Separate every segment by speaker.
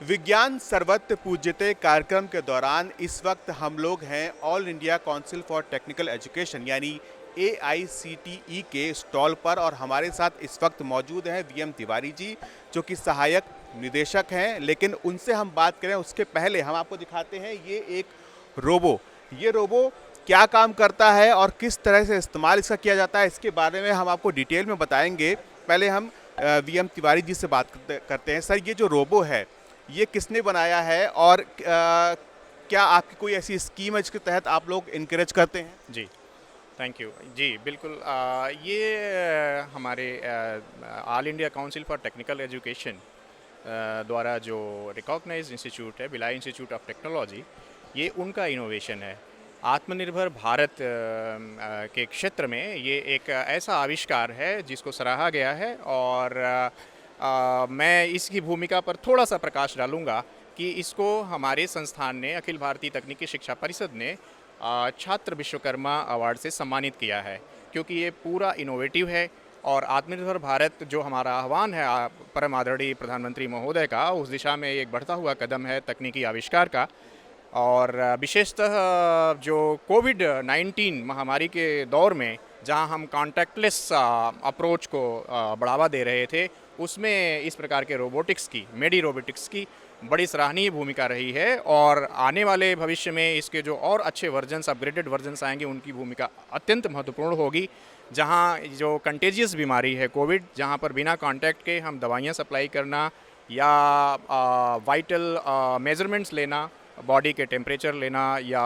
Speaker 1: विज्ञान सर्वत्र पूज्यते कार्यक्रम के दौरान इस वक्त हम लोग हैं all India council for technical education यानी AICTE के स्टॉल पर और हमारे साथ इस वक्त मौजूद हैं VM तिवारी जी जो कि सहायक निदेशक हैं। लेकिन उनसे हम बात करें उसके पहले हम आपको दिखाते हैं ये एक रोबो। ये रोबो क्या काम करता है और किस तरह से इस्तेमाल इसका किया जाता है इसके बारे में हम आपको डिटेल में बताएंगे। पहले हम VM तिवारी जी से बात करते हैं। सर, ये जो रोबो है ये किसने बनाया है और क्या आपकी कोई ऐसी स्कीम है जिसके तहत आप लोग इनकरेज करते हैं?
Speaker 2: जी, थैंक यू। जी, बिल्कुल। ये हमारे all India council for technical education द्वारा जो रिकॉग्नाइज्ड इंस्टीट्यूट है, भिलाई इंस्टीट्यूट ऑफ टेक्नोलॉजी, ये उनका इनोवेशन है। आत्मनिर्भर भारत के क्षेत्र में ये एक ऐसा आविष्कार है जिसको सराहा गया है और मैं इसकी भूमिका पर थोड़ा सा प्रकाश डालूँगा कि इसको हमारे संस्थान ने, अखिल भारतीय तकनीकी शिक्षा परिषद ने छात्र विश्वकर्मा अवार्ड से सम्मानित किया है, क्योंकि ये पूरा इनोवेटिव है और आत्मनिर्भर भारत जो हमारा आह्वान है परम आदरणीय प्रधानमंत्री महोदय का, उस दिशा में एक बढ़ता हुआ कदम है तकनीकी आविष्कार का। और विशेषतः जो कोविड-19 महामारी के दौर में जहां हम कॉन्टैक्टलेस अप्रोच को बढ़ावा दे रहे थे, उसमें इस प्रकार के रोबोटिक्स की, मेडी रोबोटिक्स की बड़ी सराहनीय भूमिका रही है और आने वाले भविष्य में इसके जो और अच्छे वर्जन्स, अपग्रेडेड वर्जन्स आएंगे, उनकी भूमिका अत्यंत महत्वपूर्ण होगी। जहां जो कंटेजियस बीमारी है कोविड, जहां पर बिना कांटेक्ट के हम दवाइयां सप्लाई करना या वाइटल मेजरमेंट्स लेना, बॉडी के टेम्परेचर लेना या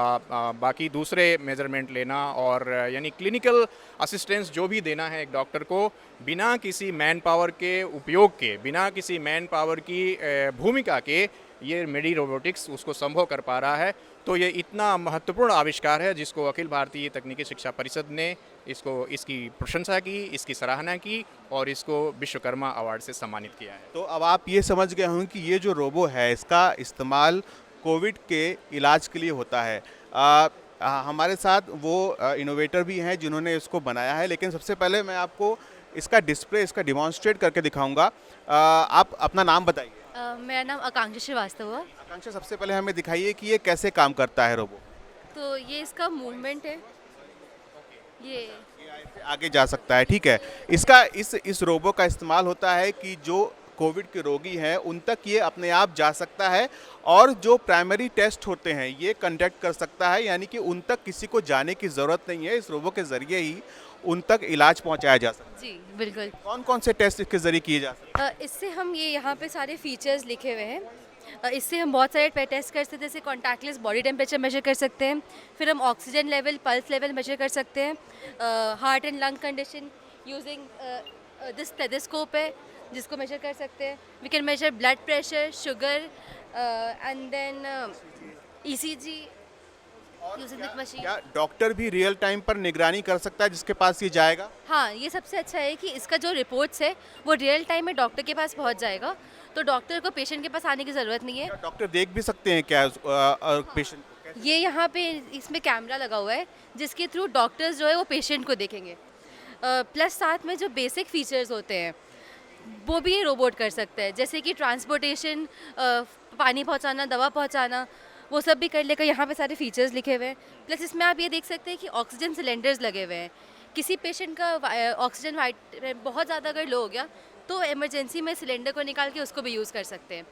Speaker 2: बाकी दूसरे मेजरमेंट लेना और यानी क्लिनिकल असिस्टेंस जो भी देना है एक डॉक्टर को, बिना किसी मैन पावर के उपयोग के, बिना किसी मैन पावर की भूमिका के ये मेडी रोबोटिक्स उसको संभव कर पा रहा है। तो ये इतना महत्वपूर्ण आविष्कार है जिसको अखिल भारतीय तकनीकी शिक्षा परिषद ने इसकी प्रशंसा की, इसकी सराहना की और इसको विश्वकर्मा अवार्ड से सम्मानित किया है।
Speaker 1: तो अब आप ये समझ गए होंगे कि ये जो रोबो है इसका इस्तेमाल कोविड के इलाज के लिए होता है। हमारे साथ वो इनोवेटर भी हैं जिन्होंने इसको बनाया है, लेकिन सबसे पहले मैं आपको इसका डिस्प्ले, इसका डिमॉन्स्ट्रेट करके दिखाऊंगा। आप अपना नाम बताइए।
Speaker 3: मेरा नाम आकांक्षा श्रीवास्तव है।
Speaker 1: आकांक्षा, सबसे पहले हमें दिखाइए कि ये कैसे काम करता है रोबो।
Speaker 3: तो ये इसका मूवमेंट है, ये
Speaker 1: ऐसे आगे जा सकता है, ठीक है। इसका इस रोबो का इस्तेमाल होता है कि जो कोविड के रोगी हैं उन तक ये अपने आप जा सकता है और जो प्राइमरी टेस्ट होते हैं ये कंडक्ट कर सकता है, यानी कि उन तक किसी को जाने की ज़रूरत नहीं है। इस रोबो के ज़रिए ही उन तक इलाज पहुंचाया जा सकता है।
Speaker 3: जी बिल्कुल।
Speaker 1: कौन कौन से टेस्ट इसके ज़रिए किए जा सकते हैं?
Speaker 3: इससे हम ये यहाँ पे सारे फीचर्स लिखे हुए हैं। इससे हम बहुत सारे टेस्ट कर सकते हैं, जैसे कॉन्टैक्टलेस बॉडी टेम्परेचर मेजर कर सकते हैं, फिर हम oxygen level, pulse level measure कर सकते हैं, heart and lung condition using this stethoscope है जिसको मेजर कर सकते हैं। We can measure blood pressure, sugar and then ECG using this machine.
Speaker 1: क्या डॉक्टर भी रियल टाइम पर निगरानी कर सकता है जिसके पास ये जाएगा?
Speaker 3: हाँ, ये सबसे अच्छा है कि इसका जो रिपोर्ट्स है वो रियल टाइम में डॉक्टर के पास पहुंच जाएगा, तो डॉक्टर को पेशेंट के पास आने की ज़रूरत नहीं है।
Speaker 1: क्या डॉक्टर देख भी सकते हैं क्या पेशेंट को?
Speaker 3: ये यहाँ पे इसमें कैमरा लगा हुआ है जिसके थ्रू डॉक्टर्स जो है वो पेशेंट को देखेंगे। प्लस साथ में जो बेसिक फीचर्स होते हैं वो भी ये रोबोट कर सकता है, जैसे कि ट्रांसपोर्टेशन, पानी पहुँचाना, दवा पहुँचाना, वो सब भी कर लेगा। यहाँ पे सारे फीचर्स लिखे हुए हैं। प्लस इसमें आप ये देख सकते हैं कि ऑक्सीजन सिलेंडर्स लगे हुए हैं। किसी पेशेंट का ऑक्सीजन बहुत ज़्यादा अगर लो हो गया तो इमरजेंसी में सिलेंडर को निकाल के उसको भी यूज़ कर सकते हैं।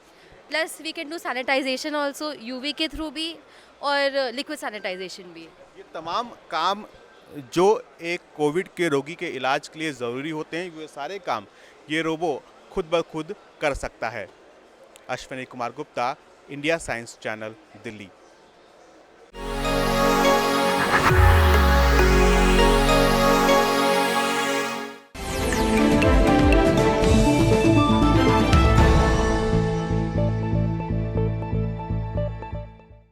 Speaker 3: Plus we can do sanitisation also, UV के थ्रू भी और लिक्विड सैनिटाइजेशन भी।
Speaker 1: ये तमाम काम जो एक कोविड के रोगी के इलाज के लिए ज़रूरी होते हैं, ये सारे काम ये रोबो खुद ब खुद कर सकता है। Ashwini Kumar Gupta, India science channel, Delhi.